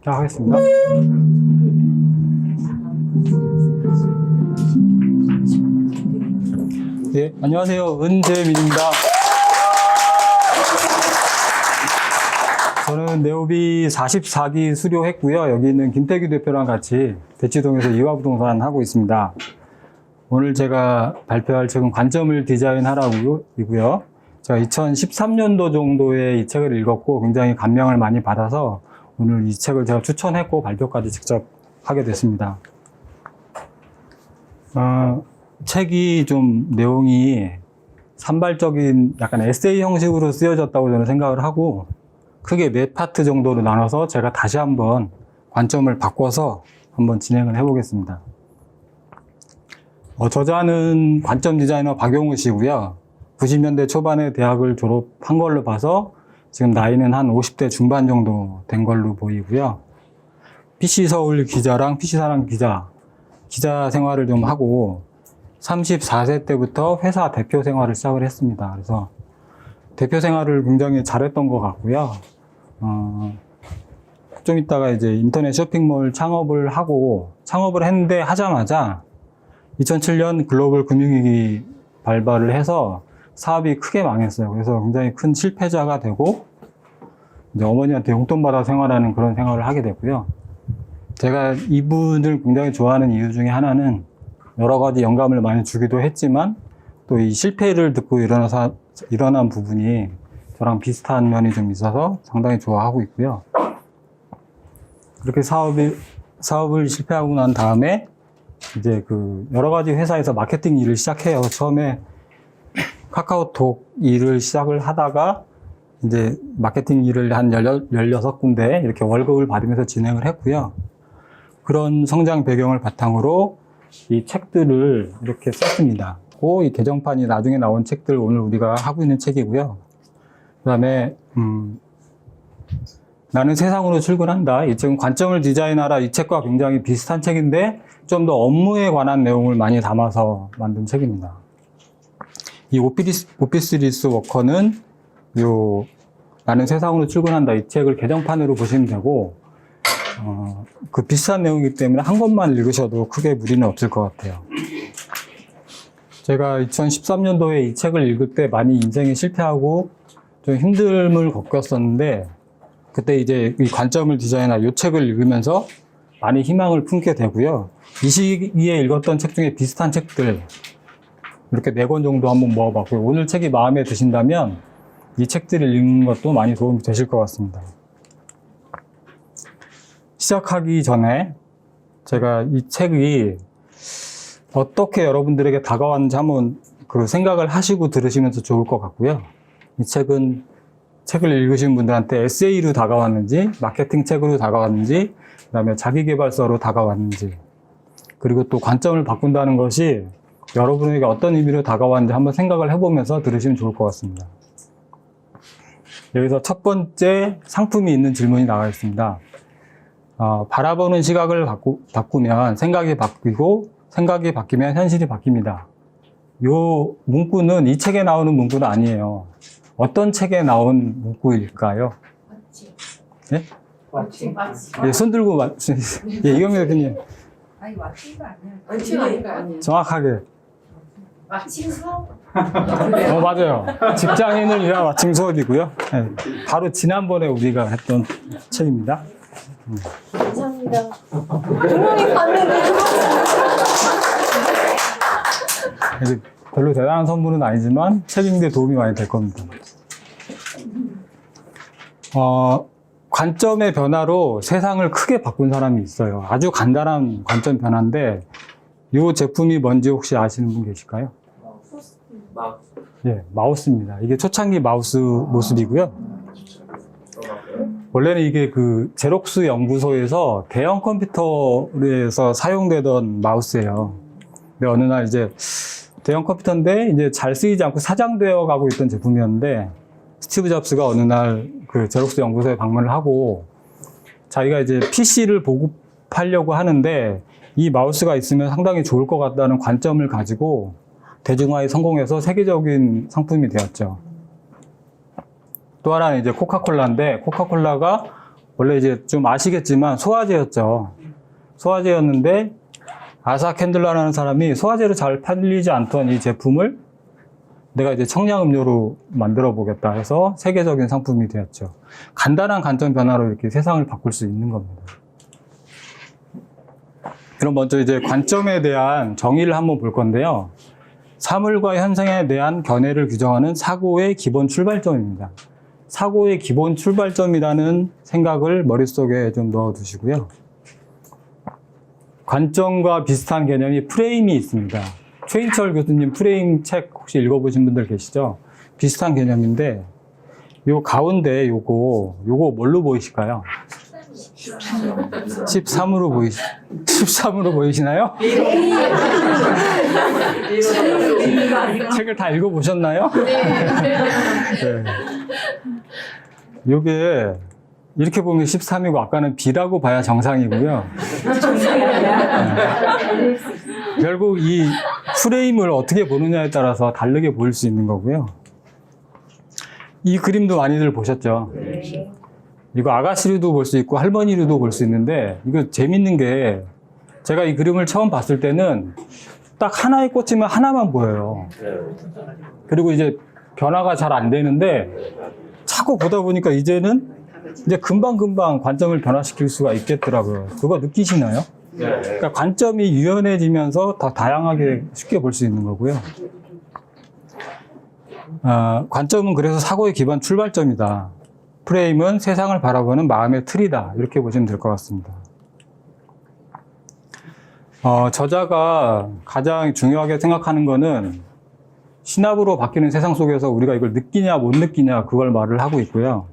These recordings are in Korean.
시작하겠습니다. 네, 안녕하세요. 은재민입니다. 저는 네오비 44기 수료했고요. 여기 있는 김태규 대표랑 같이 대치동에서 이화부동산 하고 있습니다. 오늘 제가 발표할 책은 관점을 디자인하라고이고요. 제가 2013년도 정도에 이 책을 읽었고 굉장히 감명을 많이 받아서 오늘 이 책을 제가 추천했고 발표까지 직접 하게 됐습니다. 책이 좀 내용이 산발적인 약간 에세이 형식으로 쓰여졌다고 저는 생각을 하고 크게 4파트 정도로 나눠서 제가 다시 한번 관점을 바꿔서 한번 진행을 해보겠습니다. 저자는 관점 디자이너 박용우 씨고요. 90년대 초반에 대학을 졸업한 걸로 봐서 지금 나이는 한 50대 중반 정도 된 걸로 보이고요. PC서울 기자랑 PC사랑 기자 생활을 좀 하고 34세 때부터 회사 대표 생활을 시작을 했습니다. 그래서 대표 생활을 굉장히 잘했던 것 같고요. 좀 이따가 이제 인터넷 쇼핑몰 창업을 했는데 하자마자 2007년 글로벌 금융위기 발발을 해서 사업이 크게 망했어요. 그래서 굉장히 큰 실패자가 되고 이제 어머니한테 용돈 받아 생활하는 그런 생활을 하게 됐고요. 제가 이분을 굉장히 좋아하는 이유 중에 하나는 여러 가지 영감을 많이 주기도 했지만 또 이 실패를 듣고 일어난 부분이 저랑 비슷한 면이 좀 있어서 상당히 좋아하고 있고요. 그렇게 사업을 실패하고 난 다음에 이제 그 여러 가지 회사에서 마케팅 일을 시작해요. 처음에 카카오톡 일을 시작을 하다가 이제 마케팅 일을 한 16군데 이렇게 월급을 받으면서 진행을 했고요. 그런 성장 배경을 바탕으로 이 책들을 이렇게 썼습니다. 이 개정판이 나중에 나온 책들 오늘 우리가 하고 있는 책이고요. 그 다음에 나는 세상으로 출근한다. 이 책은 관점을 디자인하라. 이 책과 굉장히 비슷한 책인데 좀 더 업무에 관한 내용을 많이 담아서 만든 책입니다. 이 오피스리스 워커는 나는 세상으로 출근한다. 이 책을 개정판으로 보시면 되고 그 비슷한 내용이기 때문에 한 권만 읽으셔도 크게 무리는 없을 것 같아요. 제가 2013년도에 이 책을 읽을 때 많이 인생에 실패하고 좀 힘듦을 겪었었는데 그때 이제 이 관점을 디자인한 이 책을 읽으면서 많이 희망을 품게 되고요. 이 시기에 읽었던 책 중에 비슷한 책들 이렇게 4권 정도 한번 모아봤고요. 오늘 책이 마음에 드신다면 이 책들을 읽는 것도 많이 도움이 되실 것 같습니다. 시작하기 전에 제가 이 책이 어떻게 여러분들에게 다가왔는지 한번 그 생각을 하시고 들으시면서 좋을 것 같고요. 이 책은 책을 읽으신 분들한테 에세이로 다가왔는지, 마케팅 책으로 다가왔는지, 그 다음에 자기계발서로 다가왔는지, 그리고 또 관점을 바꾼다는 것이 여러분에게 어떤 의미로 다가왔는지 한번 생각을 해보면서 들으시면 좋을 것 같습니다. 여기서 첫 번째 상품이 있는 질문이 나와 있습니다. 바라보는 시각을 바꾸면 생각이 바뀌고 생각이 바뀌면 현실이 바뀝니다. 요 문구는 이 책에 나오는 문구는 아니에요. 어떤 책에 나온 문구일까요? 예? 예, 손 들고 예, 이경미 대표님. 아니 왓칭도 아니야. 왓칭 아니야. 정확하게. 왓칭 수업? 맞아요. 직장인을 위한 마침 수업이고요. 네, 바로 지난번에 우리가 했던 책입니다. 감사합니다. 분명히 봤는데. 별로 대단한 선물은 아니지만 책 읽는 데 도움이 많이 될 겁니다. 관점의 변화로 세상을 크게 바꾼 사람이 있어요. 아주 간단한 관점 변화인데 이 제품이 뭔지 혹시 아시는 분 계실까요? 예, 마우스입니다. 이게 초창기 마우스 모습이고요. 원래는 이게 그 제록스 연구소에서 대형 컴퓨터에서 사용되던 마우스예요. 근데 어느 날 이제 대형 컴퓨터인데 이제 잘 쓰이지 않고 사장되어 가고 있던 제품이었는데 스티브 잡스가 어느 날 그 제록스 연구소에 방문을 하고 자기가 이제 PC를 보급하려고 하는데 이 마우스가 있으면 상당히 좋을 것 같다는 관점을 가지고 대중화에 성공해서 세계적인 상품이 되었죠. 또 하나는 이제 코카콜라인데 코카콜라가 원래 이제 좀 아시겠지만 소화제였죠. 소화제였는데 아사 캔들러라는 사람이 소화제로 잘 팔리지 않던 이 제품을 내가 이제 청량음료로 만들어 보겠다 해서 세계적인 상품이 되었죠. 간단한 관점 변화로 이렇게 세상을 바꿀 수 있는 겁니다. 그럼 먼저 이제 관점에 대한 정의를 한번 볼 건데요. 사물과 현상에 대한 견해를 규정하는 사고의 기본 출발점입니다. 사고의 기본 출발점이라는 생각을 머릿속에 좀 넣어 두시고요. 관점과 비슷한 개념이 프레임이 있습니다. 최인철 교수님 프레임 책 혹시 읽어보신 분들 계시죠? 비슷한 개념인데 요 가운데 요거 뭘로 보이실까요? 13으로 보이시나요? 책을 다 읽어보셨나요? 네. 요게 이렇게 보면 13이고 아까는 B라고 봐야 정상이고요. 결국 이 프레임을 어떻게 보느냐에 따라서 다르게 보일 수 있는 거고요. 이 그림도 많이들 보셨죠? 이거 아가씨로도 볼 수 있고 할머니로도 볼 수 있는데 이거 재밌는 게 제가 이 그림을 처음 봤을 때는 딱 하나에 꽂히면 하나만 보여요. 그리고 이제 변화가 잘 안 되는데 자꾸 보다 보니까 이제는 이제 금방금방 관점을 변화시킬 수가 있겠더라고요. 그거 느끼시나요? 그러니까 관점이 유연해지면서 더 다양하게 쉽게 볼 수 있는 거고요. 관점은 그래서 사고의 기본 출발점이다. 프레임은 세상을 바라보는 마음의 틀이다. 이렇게 보시면 될 것 같습니다. 저자가 가장 중요하게 생각하는 거는 신압으로 바뀌는 세상 속에서 우리가 이걸 느끼냐 못 느끼냐 그걸 말을 하고 있고요.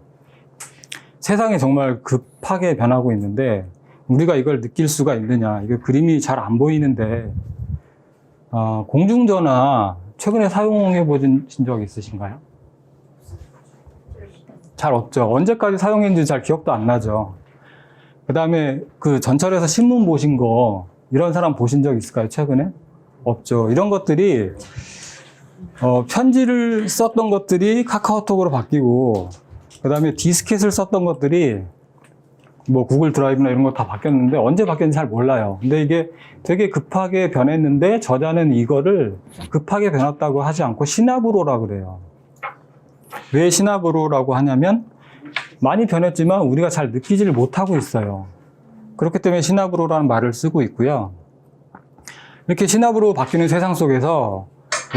세상이 정말 급하게 변하고 있는데 우리가 이걸 느낄 수가 있느냐. 이거 그림이 잘 안 보이는데 공중전화 최근에 사용해 보신 적 있으신가요? 잘 없죠. 언제까지 사용했는지 잘 기억도 안 나죠. 그 다음에 그 전철에서 신문 보신 거 이런 사람 보신 적 있을까요? 최근에? 없죠. 이런 것들이 편지를 썼던 것들이 카카오톡으로 바뀌고 그 다음에 디스켓을 썼던 것들이 뭐 구글 드라이브나 이런 거 다 바뀌었는데 언제 바뀌었는지 잘 몰라요. 근데 이게 되게 급하게 변했는데 저자는 이거를 급하게 변했다고 하지 않고 시나브로라 그래요. 왜 시나브로라고 하냐면 많이 변했지만 우리가 잘 느끼지를 못하고 있어요. 그렇기 때문에 시나브로라는 말을 쓰고 있고요. 이렇게 시나브로 바뀌는 세상 속에서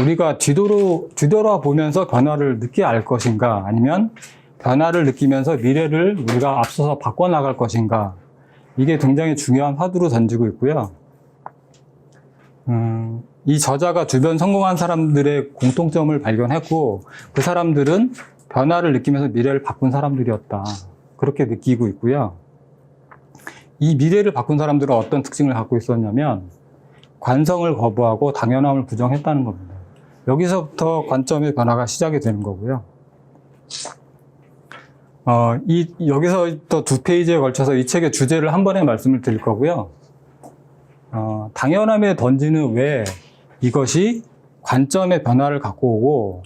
우리가 뒤돌아보면서 변화를 늦게 알 것인가 아니면 변화를 느끼면서 미래를 우리가 앞서서 바꿔나갈 것인가 이게 굉장히 중요한 화두로 던지고 있고요. 이 저자가 주변 성공한 사람들의 공통점을 발견했고 그 사람들은 변화를 느끼면서 미래를 바꾼 사람들이었다. 그렇게 느끼고 있고요. 이 미래를 바꾼 사람들은 어떤 특징을 갖고 있었냐면 관성을 거부하고 당연함을 부정했다는 겁니다. 여기서부터 관점의 변화가 시작이 되는 거고요. 여기서 또 2페이지에 걸쳐서 이 책의 주제를 한 번에 말씀을 드릴 거고요. 당연함에 던지는 왜 이것이 관점의 변화를 갖고 오고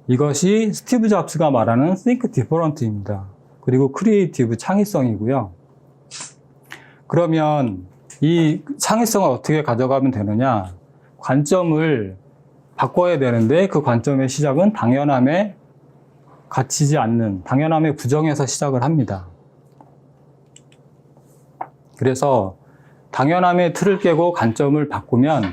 이것이 스티브 잡스가 말하는 think different입니다. 그리고 크리에이티브 창의성이고요. 그러면 이 창의성을 어떻게 가져가면 되느냐? 관점을 바꿔야 되는데 그 관점의 시작은 당연함에 갇히지 않는 당연함의 부정에서 시작을 합니다. 그래서 당연함의 틀을 깨고 관점을 바꾸면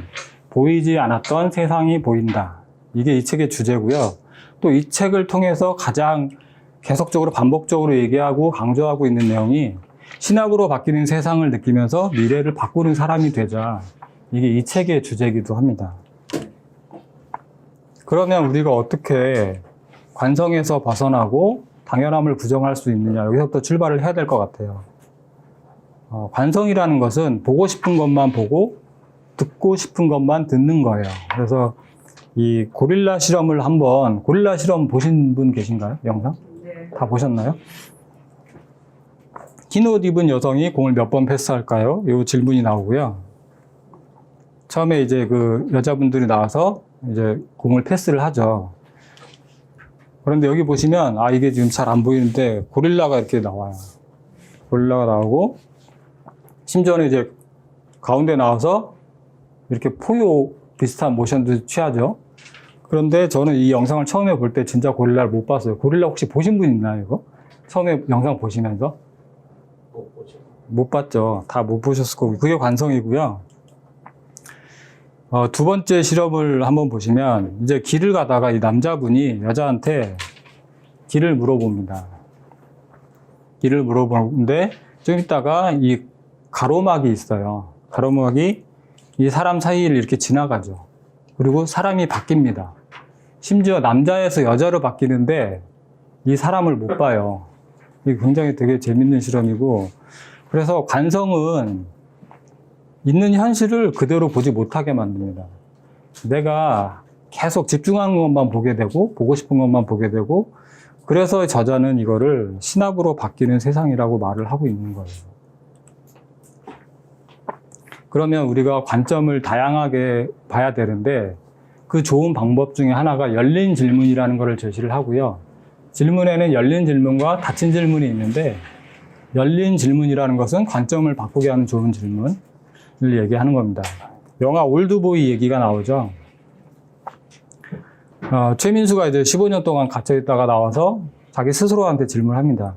보이지 않았던 세상이 보인다. 이게 이 책의 주제고요. 또 이 책을 통해서 가장 계속적으로 반복적으로 얘기하고 강조하고 있는 내용이 신학으로 바뀌는 세상을 느끼면서 미래를 바꾸는 사람이 되자. 이게 이 책의 주제이기도 합니다. 그러면 우리가 어떻게 관성에서 벗어나고 당연함을 부정할 수 있느냐. 여기서부터 출발을 해야 될 것 같아요. 관성이라는 것은 보고 싶은 것만 보고 듣고 싶은 것만 듣는 거예요. 그래서 이 고릴라 실험을 한번, 고릴라 실험 보신 분 계신가요? 영상? 네. 다 보셨나요? 흰 옷 입은 여성이 공을 몇 번 패스할까요? 이 질문이 나오고요. 처음에 이제 그 여자분들이 나와서 이제 공을 패스를 하죠. 그런데 여기 보시면 이게 지금 잘 안 보이는데 고릴라가 이렇게 나와요. 고릴라가 나오고, 심지어는 이제 가운데 나와서 이렇게 포효 비슷한 모션도 취하죠. 그런데 저는 이 영상을 처음에 볼 때 진짜 고릴라를 못 봤어요. 고릴라 혹시 보신 분 있나요, 이거? 처음에 영상 보시면서? 못 봤죠. 다 못 보셨을 거고. 그게 관성이고요. 두 번째 실험을 한번 보시면, 이제 길을 가다가 이 남자분이 여자한테 길을 물어봅니다. 길을 물어보는데, 좀 있다가 이 가로막이 있어요. 가로막이 이 사람 사이를 이렇게 지나가죠. 그리고 사람이 바뀝니다. 심지어 남자에서 여자로 바뀌는데 이 사람을 못 봐요. 이게 굉장히 되게 재밌는 실험이고, 그래서 관성은 있는 현실을 그대로 보지 못하게 만듭니다. 내가 계속 집중하는 것만 보게 되고, 보고 싶은 것만 보게 되고, 그래서 저자는 이거를 신압으로 바뀌는 세상이라고 말을 하고 있는 거예요. 그러면 우리가 관점을 다양하게 봐야 되는데, 그 좋은 방법 중에 하나가 열린 질문이라는 것을 제시를 하고요. 질문에는 열린 질문과 닫힌 질문이 있는데, 열린 질문이라는 것은 관점을 바꾸게 하는 좋은 질문을 얘기하는 겁니다. 영화 올드보이 얘기가 나오죠. 최민수가 이제 15년 동안 갇혀있다가 나와서 자기 스스로한테 질문합니다.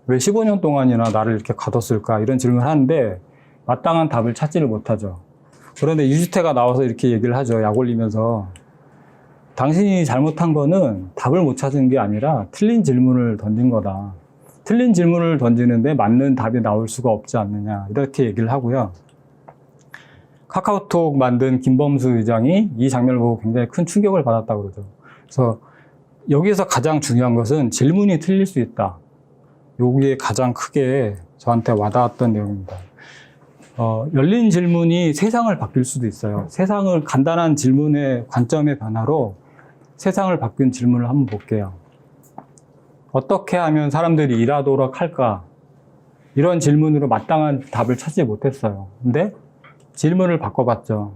왜 15년 동안이나 나를 이렇게 가뒀을까? 이런 질문을 하는데 마땅한 답을 찾지를 못하죠. 그런데 유지태가 나와서 이렇게 얘기를 하죠. 약 올리면서. 당신이 잘못한 거는 답을 못 찾은 게 아니라 틀린 질문을 던진 거다. 틀린 질문을 던지는데 맞는 답이 나올 수가 없지 않느냐. 이렇게 얘기를 하고요. 카카오톡 만든 김범수 의장이 이 장면을 보고 굉장히 큰 충격을 받았다고 그러죠. 그래서 여기에서 가장 중요한 것은 질문이 틀릴 수 있다. 여기에 가장 크게 저한테 와닿았던 내용입니다. 열린 질문이 세상을 바뀔 수도 있어요. 세상을 간단한 질문의 관점의 변화로 세상을 바뀐 질문을 한번 볼게요. 어떻게 하면 사람들이 일하도록 할까? 이런 질문으로 마땅한 답을 찾지 못했어요. 근데 질문을 바꿔봤죠.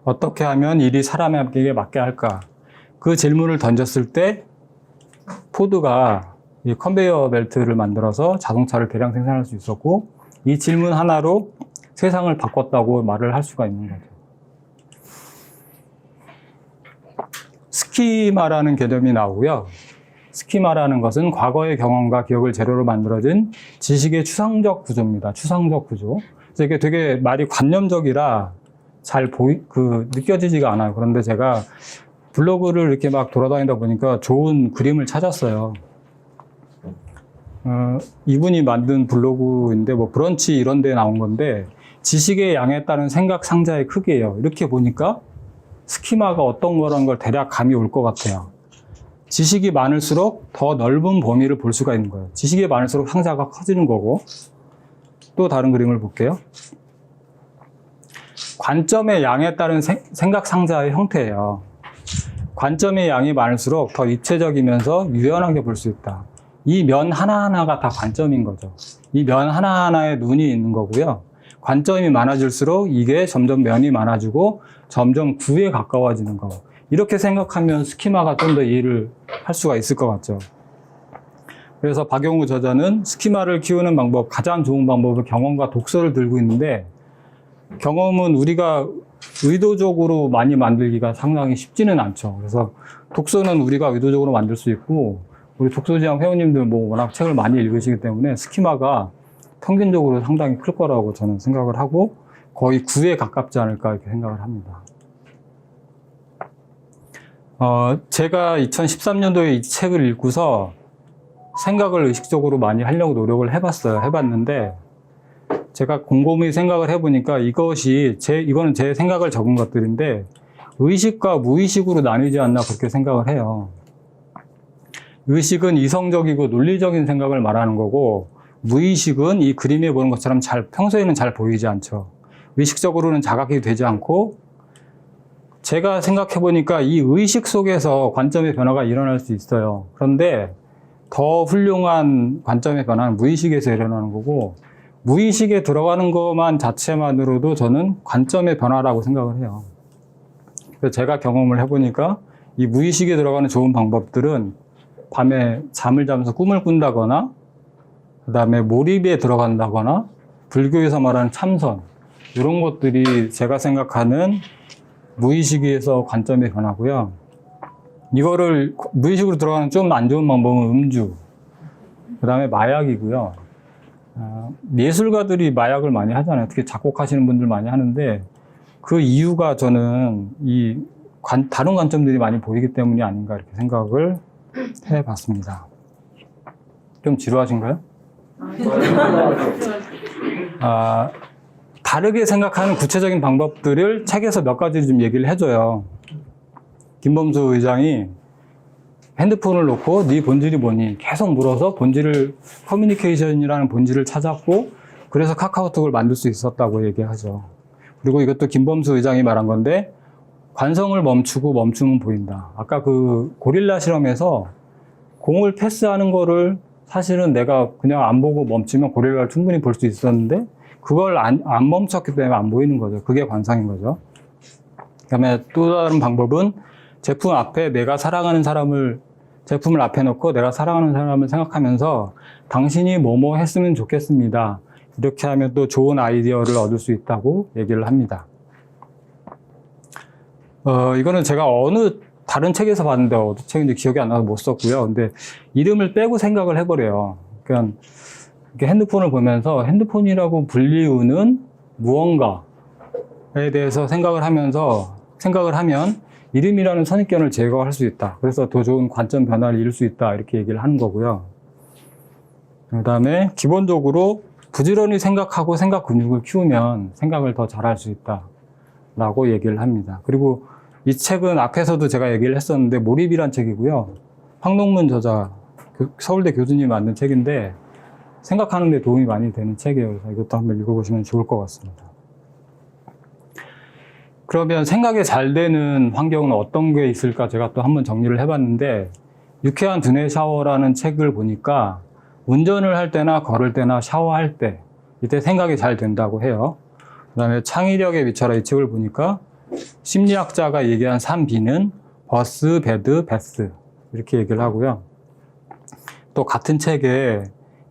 어떻게 하면 일이 사람에게 맞게 할까? 그 질문을 던졌을 때 포드가 이 컨베이어 벨트를 만들어서 자동차를 대량 생산할 수 있었고, 이 질문 하나로 세상을 바꿨다고 말을 할 수가 있는 거죠. 스키마라는 개념이 나오고요. 스키마라는 것은 과거의 경험과 기억을 재료로 만들어진 지식의 추상적 구조입니다. 추상적 구조. 그래서 이게 되게 말이 관념적이라 잘 느껴지지가 않아요. 그런데 제가 블로그를 이렇게 막 돌아다니다 보니까 좋은 그림을 찾았어요. 이분이 만든 블로그인데, 뭐 브런치 이런 데 나온 건데, 지식의 양에 따른 생각 상자의 크기예요. 이렇게 보니까 스키마가 어떤 거라는 걸 대략 감이 올 것 같아요. 지식이 많을수록 더 넓은 범위를 볼 수가 있는 거예요. 지식이 많을수록 상자가 커지는 거고. 또 다른 그림을 볼게요. 관점의 양에 따른 생각 상자의 형태예요. 관점의 양이 많을수록 더 입체적이면서 유연하게 볼 수 있다. 이 면 하나하나가 다 관점인 거죠. 이 면 하나하나에 눈이 있는 거고요. 관점이 많아질수록 이게 점점 면이 많아지고 점점 구에 가까워지는 거. 이렇게 생각하면 스키마가 좀 더 이해를 할 수가 있을 것 같죠. 그래서 박용우 저자는 스키마를 키우는 방법, 가장 좋은 방법은 경험과 독서를 들고 있는데, 경험은 우리가 의도적으로 많이 만들기가 상당히 쉽지는 않죠. 그래서 독서는 우리가 의도적으로 만들 수 있고, 우리 독서지향 회원님들 뭐 워낙 책을 많이 읽으시기 때문에 스키마가 평균적으로 상당히 클 거라고 저는 생각을 하고, 거의 9에 가깝지 않을까 이렇게 생각을 합니다. 제가 2013년도에 이 책을 읽고서 생각을 의식적으로 많이 하려고 노력을 해봤는데, 제가 곰곰이 생각을 해보니까 이거는 제 생각을 적은 것들인데, 의식과 무의식으로 나뉘지 않나 그렇게 생각을 해요. 의식은 이성적이고 논리적인 생각을 말하는 거고, 무의식은 이 그림에 보는 것처럼 평소에는 잘 보이지 않죠. 의식적으로는 자각이 되지 않고, 제가 생각해보니까 이 의식 속에서 관점의 변화가 일어날 수 있어요. 그런데 더 훌륭한 관점의 변화는 무의식에서 일어나는 거고, 무의식에 들어가는 것만 자체만으로도 저는 관점의 변화라고 생각을 해요. 그래서 제가 경험을 해보니까 이 무의식에 들어가는 좋은 방법들은 밤에 잠을 자면서 꿈을 꾼다거나, 그다음에 몰입에 들어간다거나 불교에서 말하는 참선 이런 것들이 제가 생각하는 무의식에서 관점의 변화고요. 이거를 무의식으로 들어가는 좀 안 좋은 방법은 음주, 그다음에 마약이고요. 예술가들이 마약을 많이 하잖아요. 특히 작곡하시는 분들 많이 하는데 그 이유가 저는 다른 관점들이 많이 보이기 때문이 아닌가 이렇게 생각을 해봤습니다. 좀 지루하신가요? 다르게 생각하는 구체적인 방법들을 책에서 몇 가지 좀 얘기를 해줘요. 김범수 의장이 핸드폰을 놓고 네 본질이 뭐니? 계속 물어서 커뮤니케이션이라는 본질을 찾았고 그래서 카카오톡을 만들 수 있었다고 얘기하죠. 그리고 이것도 김범수 의장이 말한 건데 관성을 멈추고 멈추면 보인다. 아까 그 고릴라 실험에서 공을 패스하는 거를 사실은 내가 그냥 안 보고 멈추면 고릴라를 충분히 볼 수 있었는데 그걸 안 멈췄기 때문에 안 보이는 거죠. 그게 관성인 거죠. 그다음에 또 다른 방법은 제품 앞에 내가 사랑하는 사람을 제품을 앞에 놓고 내가 사랑하는 사람을 생각하면서 당신이 뭐뭐 했으면 좋겠습니다. 이렇게 하면 또 좋은 아이디어를 얻을 수 있다고 얘기를 합니다. 이거는 제가 어느 다른 책에서 봤는데 어떤 책인지 기억이 안 나서 못 썼고요. 근데 이름을 빼고 생각을 해버려요. 그러니까 이렇게 핸드폰을 보면서 핸드폰이라고 불리우는 무언가에 대해서 생각을 하면 이름이라는 선입견을 제거할 수 있다. 그래서 더 좋은 관점 변화를 이룰 수 있다. 이렇게 얘기를 하는 거고요. 그 다음에 기본적으로 부지런히 생각하고 생각 근육을 키우면 생각을 더 잘할 수 있다. 라고 얘기를 합니다. 그리고 이 책은 앞에서도 제가 얘기를 했었는데 몰입이란 책이고요. 황동문 저자, 서울대 교수님이 만든 책인데 생각하는 데 도움이 많이 되는 책이에요. 그래서 이것도 한번 읽어보시면 좋을 것 같습니다. 그러면 생각이 잘 되는 환경은 어떤 게 있을까 제가 또 한번 정리를 해봤는데 유쾌한 두뇌 샤워라는 책을 보니까 운전을 할 때나 걸을 때나 샤워할 때 이때 생각이 잘 된다고 해요. 그 다음에 창의력에 비춰라 이 책을 보니까 심리학자가 얘기한 3B는 버스, 배드, 베스 이렇게 얘기를 하고요. 또 같은 책에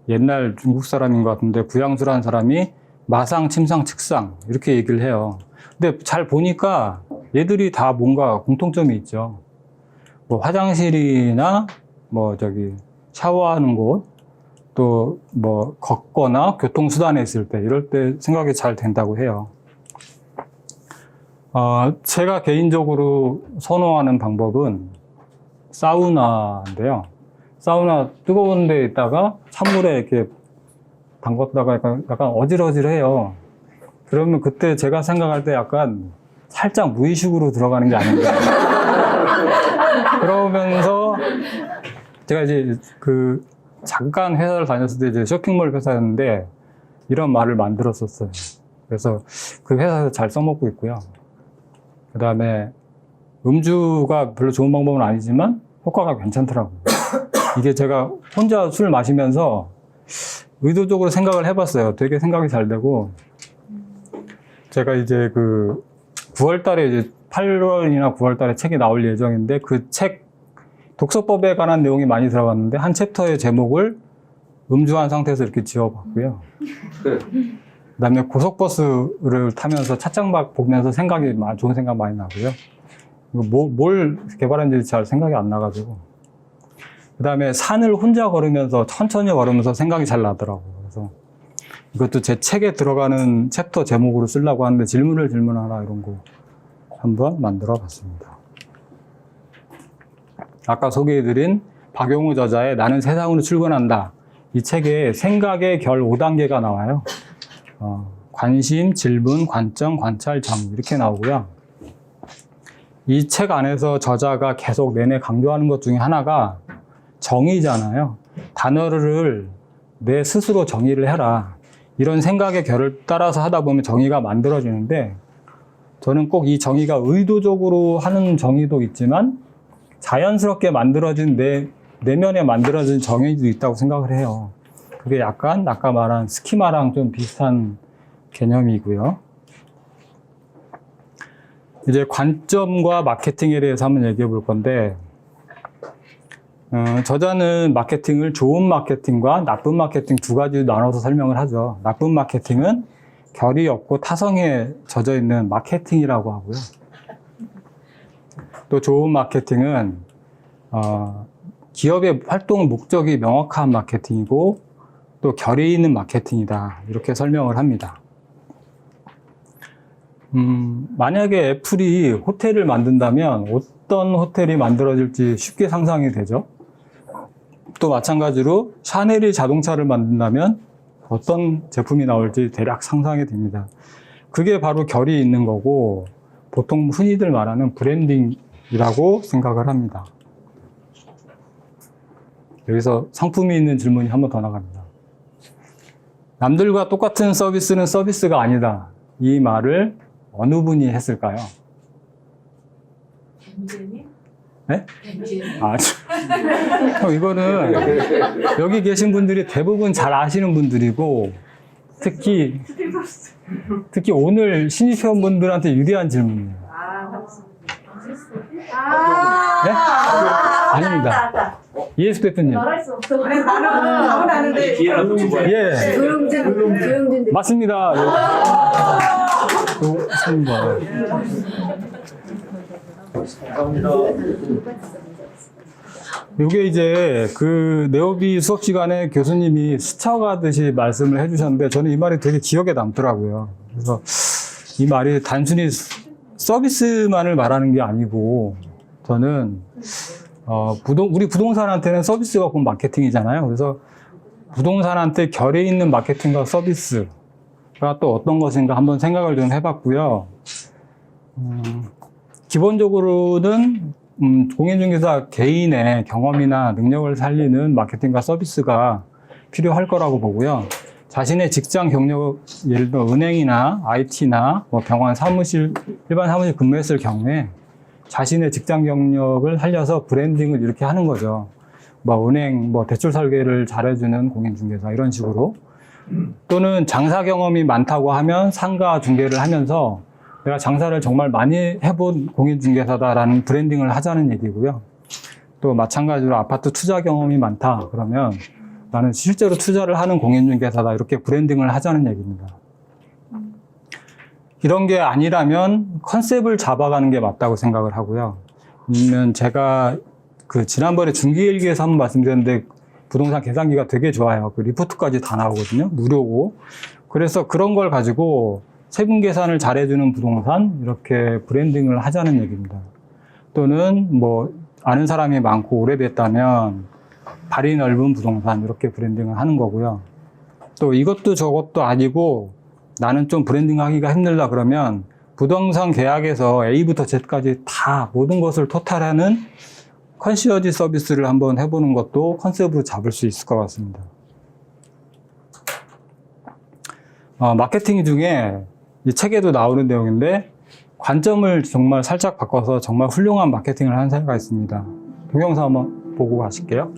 옛날 중국 사람인 것 같은데 구양수라는 사람이 마상, 침상, 측상 이렇게 얘기를 해요. 근데 잘 보니까 얘들이 다 뭔가 공통점이 있죠. 뭐 화장실이나 샤워하는 곳, 또 뭐 걷거나 교통수단에 있을 때 이럴 때 생각이 잘 된다고 해요. 제가 개인적으로 선호하는 방법은 사우나인데요. 사우나 뜨거운 데 있다가 찬물에 이렇게 담갔다가 약간 어질어질해요. 그러면 그때 제가 생각할 때 약간 살짝 무의식으로 들어가는 게 아닌가. 그러면서 제가 이제 잠깐 회사를 다녔을 때 이제 쇼핑몰 회사였는데 이런 말을 만들었었어요. 그래서 그 회사에서 잘 써먹고 있고요. 그 다음에 음주가 별로 좋은 방법은 아니지만 효과가 괜찮더라고요. 이게 제가 혼자 술 마시면서 의도적으로 생각을 해봤어요. 되게 생각이 잘 되고 제가 이제 9월 달에 이제 8월이나 9월 달에 책이 나올 예정인데 그 책 독서법에 관한 내용이 많이 들어갔는데 한 챕터의 제목을 음주한 상태에서 이렇게 지어봤고요. 그다음에 고속버스를 타면서 찻장박 보면서 좋은 생각 많이 나고요. 뭘 개발했는지 잘 생각이 안 나가지고. 그다음에 산을 혼자 걸으면서 천천히 걸으면서 생각이 잘 나더라고요. 그래서 이것도 제 책에 들어가는 챕터 제목으로 쓰려고 하는데 질문하라 이런 거 한번 만들어 봤습니다. 아까 소개해드린 박용우 저자의 나는 세상으로 출근한다. 이 책에 생각의 결 5단계가 나와요. 관심, 질문, 관점, 관찰, 점 이렇게 나오고요. 이 책 안에서 저자가 계속 내내 강조하는 것 중에 하나가 정의잖아요. 단어를 내 스스로 정의를 해라. 이런 생각의 결을 따라서 하다 보면 정의가 만들어지는데 저는 꼭 이 정의가 의도적으로 하는 정의도 있지만 자연스럽게 만들어진 내면에 만들어진 정의도 있다고 생각을 해요. 그게 약간 아까 말한 스키마랑 좀 비슷한 개념이고요. 이제 관점과 마케팅에 대해서 한번 얘기해 볼 건데 저자는 마케팅을 좋은 마케팅과 나쁜 마케팅 두 가지로 나눠서 설명을 하죠. 나쁜 마케팅은 결이 없고 타성에 젖어 있는 마케팅이라고 하고요. 또 좋은 마케팅은 기업의 활동 목적이 명확한 마케팅이고 또 결이 있는 마케팅이다. 이렇게 설명을 합니다. 만약에 애플이 호텔을 만든다면 어떤 호텔이 만들어질지 쉽게 상상이 되죠. 또 마찬가지로 샤넬이 자동차를 만든다면 어떤 제품이 나올지 대략 상상이 됩니다. 그게 바로 결이 있는 거고 보통 흔히들 말하는 브랜딩이라고 생각을 합니다. 여기서 상품이 있는 질문이 한 번 더 나갑니다. 남들과 똑같은 서비스는 서비스가 아니다. 이 말을 어느 분이 했을까요? 뱀제니? 네? 뱀제니? 이거는 여기 계신 분들이 대부분 잘 아시는 분들이고 특히 오늘 신입 회원분들한테 유리한 질문이에요. 네? 아닙니다. 이해수 대표님. 말할 수 없어. 나는 답은 아는데 기회라도 주고 예, 조용진 맞습니다. 또 3번. 감사합니다. 이게 이제 그 네오비 수업 시간에 교수님이 스쳐가듯이 말씀을 해주셨는데 저는 이 말이 되게 기억에 남더라고요. 그래서 이 말이 단순히 서비스만을 말하는 게 아니고 저는 우리 부동산한테는 서비스가 곧 마케팅이잖아요. 그래서 부동산한테 결에 있는 마케팅과 서비스가 또 어떤 것인가 한번 생각을 좀 해봤고요. 기본적으로는 공인중개사 개인의 경험이나 능력을 살리는 마케팅과 서비스가 필요할 거라고 보고요. 자신의 직장 경력, 예를 들어 은행이나 IT나 뭐 병원 사무실, 일반 사무실 근무했을 경우에 자신의 직장 경력을 살려서 브랜딩을 이렇게 하는 거죠. 뭐 은행, 뭐 대출 설계를 잘해주는 공인중개사 이런 식으로. 또는 장사 경험이 많다고 하면 상가 중개를 하면서 내가 장사를 정말 많이 해본 공인중개사다라는 브랜딩을 하자는 얘기고요. 또 마찬가지로 아파트 투자 경험이 많다 그러면 나는 실제로 투자를 하는 공인중개사다 이렇게 브랜딩을 하자는 얘기입니다. 이런 게 아니라면 컨셉을 잡아가는 게 맞다고 생각을 하고요. 아니면 제가 그 지난번에 중기일기에서 한번 말씀드렸는데 부동산 계산기가 되게 좋아요. 그 리포트까지 다 나오거든요. 무료고. 그래서 그런 걸 가지고 세분 계산을 잘해주는 부동산 이렇게 브랜딩을 하자는 얘기입니다. 또는 뭐 아는 사람이 많고 오래됐다면 발이 넓은 부동산 이렇게 브랜딩을 하는 거고요. 또 이것도 저것도 아니고 나는 좀 브랜딩 하기가 힘들다 그러면 부동산 계약에서 A부터 Z까지 다 모든 것을 토탈하는 컨시어지 서비스를 한번 해보는 것도 컨셉으로 잡을 수 있을 것 같습니다. 마케팅 중에 이 책에도 나오는 내용인데 관점을 정말 살짝 바꿔서 정말 훌륭한 마케팅을 하는 사례가 있습니다. 동영상 한번 보고 가실게요.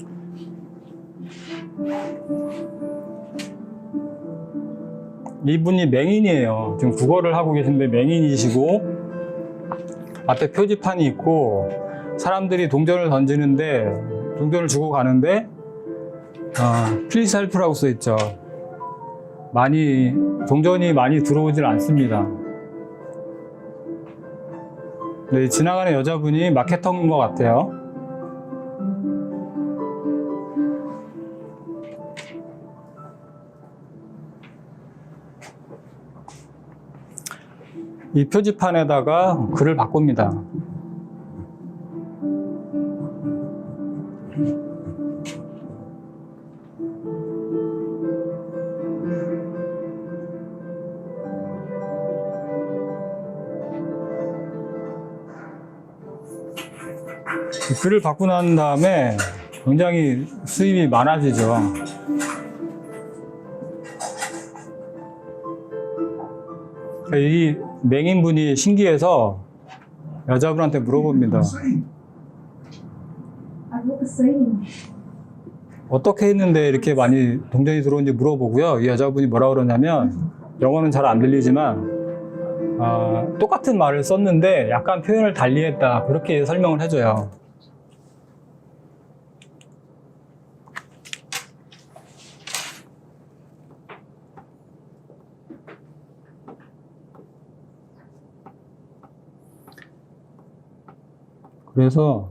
이분이 맹인이에요. 지금 국어를 하고 계신데 맹인이시고 앞에 표지판이 있고 사람들이 동전을 던지는데 동전을 주고 가는데 플리즈 헬프라고 써 있죠. 동전이 많이 들어오질 않습니다. 네, 지나가는 여자분이 마케터인 것 같아요. 이 표지판에다가 글을 바꿉니다. 글을 바꾸고 난 다음에 굉장히 수입이 많아지죠. 이 맹인분이 신기해서 여자분한테 물어봅니다. 어떻게 했는데 이렇게 많이 동전이 들어오는지 물어보고요. 이 여자분이 뭐라고 그러냐면 영어는 잘 안 들리지만 똑같은 말을 썼는데 약간 표현을 달리했다 그렇게 설명을 해줘요. 그래서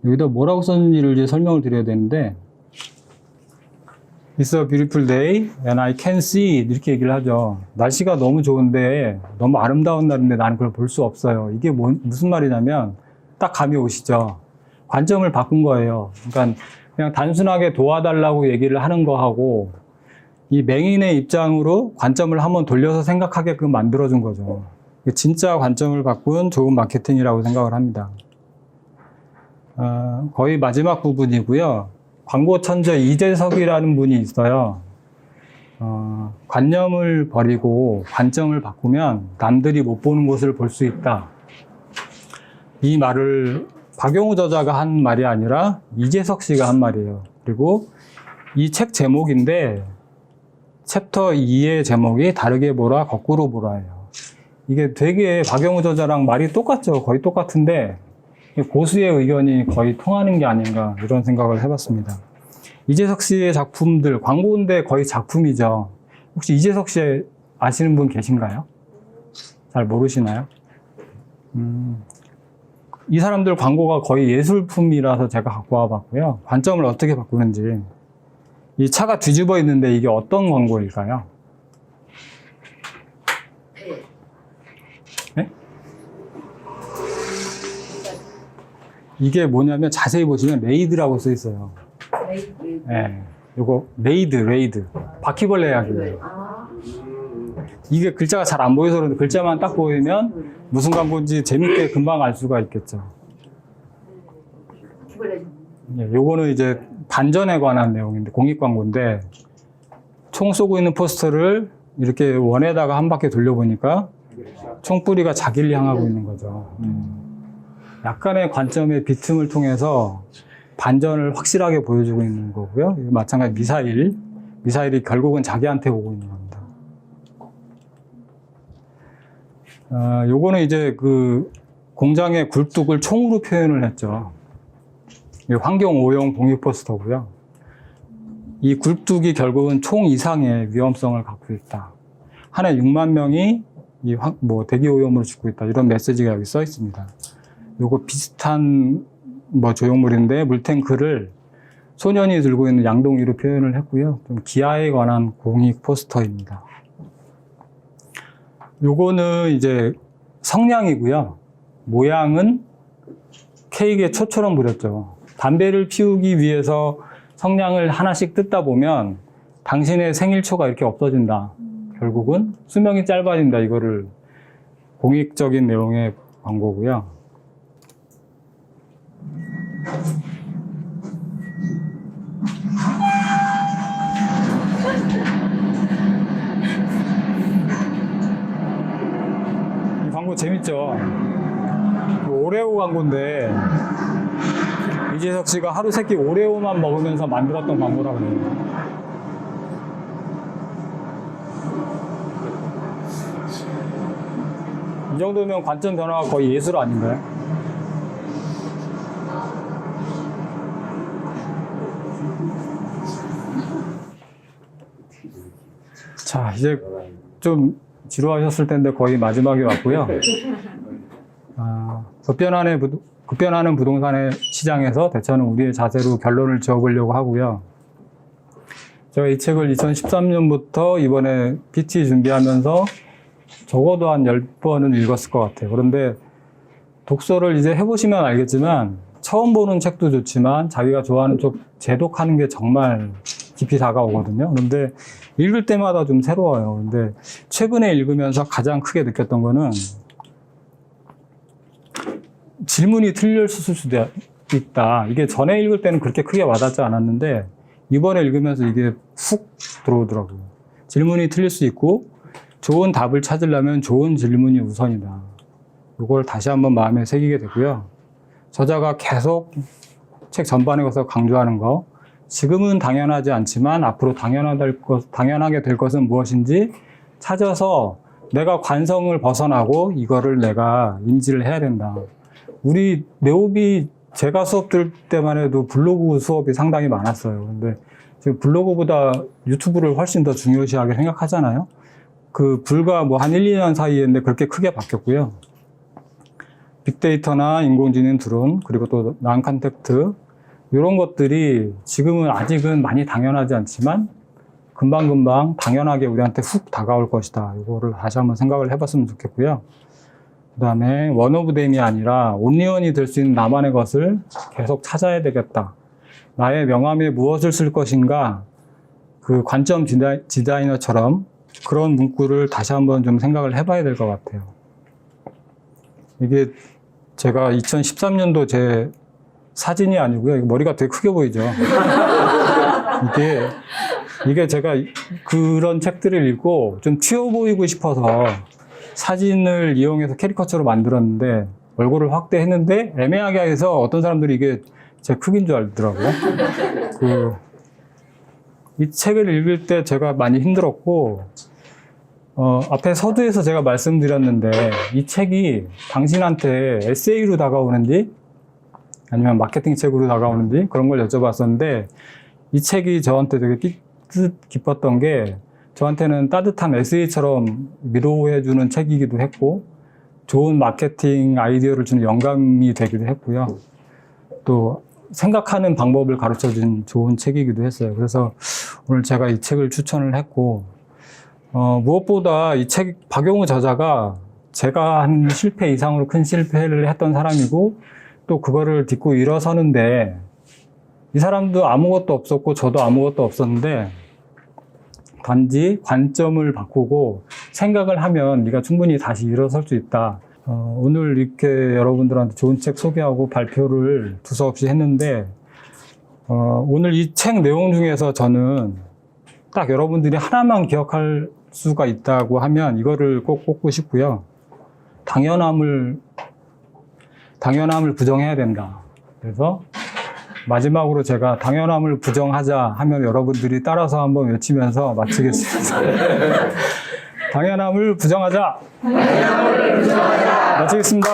여기다 뭐라고 썼는지를 이제 설명을 드려야 되는데, It's a beautiful day and I can see it. 이렇게 얘기를 하죠. 날씨가 너무 좋은데, 너무 아름다운 날인데 나는 그걸 볼 수 없어요. 이게 무슨 말이냐면 딱 감이 오시죠. 관점을 바꾼 거예요. 그러니까 그냥 단순하게 도와달라고 얘기를 하는 거하고 이 맹인의 입장으로 관점을 한번 돌려서 생각하게끔 만들어준 거죠. 진짜 관점을 바꾼 좋은 마케팅이라고 생각을 합니다. 거의 마지막 부분이고요. 광고 천재 이재석이라는 분이 있어요. 관념을 버리고 관점을 바꾸면 남들이 못 보는 곳을 볼 수 있다. 이 말을 박용우 저자가 한 말이 아니라 이재석 씨가 한 말이에요. 그리고 이 책 제목인데 챕터 2의 제목이 다르게 보라, 거꾸로 보라예요. 이게 되게 박용우 저자랑 말이 똑같죠. 거의 똑같은데 고수의 의견이 거의 통하는 게 아닌가 이런 생각을 해봤습니다. 이재석 씨의 작품들, 광고인데 거의 작품이죠. 혹시 이재석 씨 아시는 분 계신가요? 잘 모르시나요? 이 사람들 광고가 거의 예술품이라서 제가 갖고 와봤고요. 관점을 어떻게 바꾸는지. 이 차가 뒤집어 있는데 이게 어떤 광고일까요? 네? 이게 뭐냐면 자세히 보시면 레이드라고 써 있어요. 레이드. 네. 요거 레이드. 바퀴벌레 약이에요. 이게 글자가 잘 안 보여서 그런데 글자만 딱 보이면 무슨 광고인지 재밌게 금방 알 수가 있겠죠. 예, 요거는 이제 반전에 관한 내용인데 공익 광고인데 총 쏘고 있는 포스터를 이렇게 원에다가 한 바퀴 돌려보니까 총뿌리가 자기를 향하고 있는 거죠. 약간의 관점의 비틈을 통해서 반전을 확실하게 보여주고 있는 거고요. 마찬가지 미사일이 결국은 자기한테 오고 있는 겁니다. 요거는 이제 그 공장의 굴뚝을 총으로 표현을 했죠. 환경 오염 공익 포스터고요. 이 굴뚝이 결국은 총 이상의 위험성을 갖고 있다. 한 해 6만 명이 대기 오염으로 죽고 있다. 이런 메시지가 여기 써 있습니다. 요거 비슷한 조형물인데 물탱크를 소년이 들고 있는 양동이로 표현을 했고요. 좀 기아에 관한 공익 포스터입니다. 요거는 이제 성냥이고요. 모양은 케이크에 초처럼 그렸죠. 담배를 피우기 위해서 성냥을 하나씩 뜯다 보면 당신의 생일초가 이렇게 없어진다. 결국은 수명이 짧아진다. 이거를 공익적인 내용의 광고고요. 이 광고 재밌죠? 오레오 광고인데 이재석 씨가 하루 세끼 오레오만 먹으면서 만들었던 광고라고 해요. 이 정도면 관점 변화가 거의 예술 아닌가요? 자, 이제 좀 지루하셨을 텐데 거의 마지막에 왔고요. 급변하는 부동산의 시장에서 대처는 우리의 자세로 결론을 지어보려고 하고요. 제가 이 책을 2013년부터 이번에 PT 준비하면서 적어도 한 10번은 읽었을 것 같아요. 그런데 독서를 이제 해보시면 알겠지만 처음 보는 책도 좋지만 자기가 좋아하는 쪽 재독하는 게 정말 깊이 다가오거든요. 그런데 읽을 때마다 좀 새로워요. 근데 최근에 읽으면서 가장 크게 느꼈던 거는 질문이 틀릴 수도 있다. 이게 전에 읽을 때는 그렇게 크게 와닿지 않았는데 이번에 읽으면서 이게 훅 들어오더라고요. 질문이 틀릴 수 있고 좋은 답을 찾으려면 좋은 질문이 우선이다. 이걸 다시 한번 마음에 새기게 되고요. 저자가 계속 책 전반에 가서 강조하는 거, 지금은 당연하지 않지만 앞으로 당연하게 될 것은 무엇인지 찾아서 내가 관성을 벗어나고 이거를 내가 인지를 해야 된다. 우리 네오비 제가 수업 들을 때만 해도 블로그 수업이 상당히 많았어요. 근데 지금 블로그보다 유튜브를 훨씬 더 중요시하게 생각하잖아요. 그 불과 뭐 한 1, 2년 사이인데 그렇게 크게 바뀌었고요. 빅데이터나 인공지능 드론, 그리고 또 난컨택트, 이런 것들이 지금은 아직은 많이 당연하지 않지만 금방금방 당연하게 우리한테 훅 다가올 것이다. 이거를 다시 한번 생각을 해봤으면 좋겠고요. 그 다음에 원 오브 댐이 아니라 온리원이 될 수 있는 나만의 것을 계속 찾아야 되겠다. 나의 명함에 무엇을 쓸 것인가, 그 관점 디자이너처럼 그런 문구를 다시 한번 좀 생각을 해봐야 될 것 같아요. 이게 제가 2013년도 제 사진이 아니고요. 머리가 되게 크게 보이죠. 이게 제가 그런 책들을 읽고 좀 튀어 보이고 싶어서 사진을 이용해서 캐리커처로 만들었는데 얼굴을 확대했는데 애매하게 해서 어떤 사람들이 이게 제 크기인 줄 알더라고요. 이 책을 읽을 때 제가 많이 힘들었고, 앞에 서두에서 제가 말씀드렸는데 이 책이 당신한테 에세이로 다가오는지 아니면 마케팅 책으로 다가오는지 그런 걸 여쭤봤었는데 이 책이 저한테 되게 기뻤던 게 저한테는 따뜻한 에세이처럼 위로해주는 책이기도 했고 좋은 마케팅 아이디어를 주는 영감이 되기도 했고요. 또 생각하는 방법을 가르쳐준 좋은 책이기도 했어요. 그래서 오늘 제가 이 책을 추천을 했고 무엇보다 이 책 박용우 저자가 제가 한 실패 이상으로 큰 실패를 했던 사람이고 또 그거를 딛고 일어서는데 이 사람도 아무것도 없었고 저도 아무것도 없었는데 단지 관점을 바꾸고 생각을 하면 네가 충분히 다시 일어설 수 있다. 오늘 이렇게 여러분들한테 좋은 책 소개하고 발표를 두서없이 했는데 오늘 이 책 내용 중에서 저는 딱 여러분들이 하나만 기억할 수가 있다고 하면 이거를 꼭 꼽고 싶고요. 당연함을 부정해야 된다. 그래서 마지막으로 제가 당연함을 부정하자 하면 여러분들이 따라서 한번 외치면서 마치겠습니다. 당연함을 부정하자. 마치겠습니다.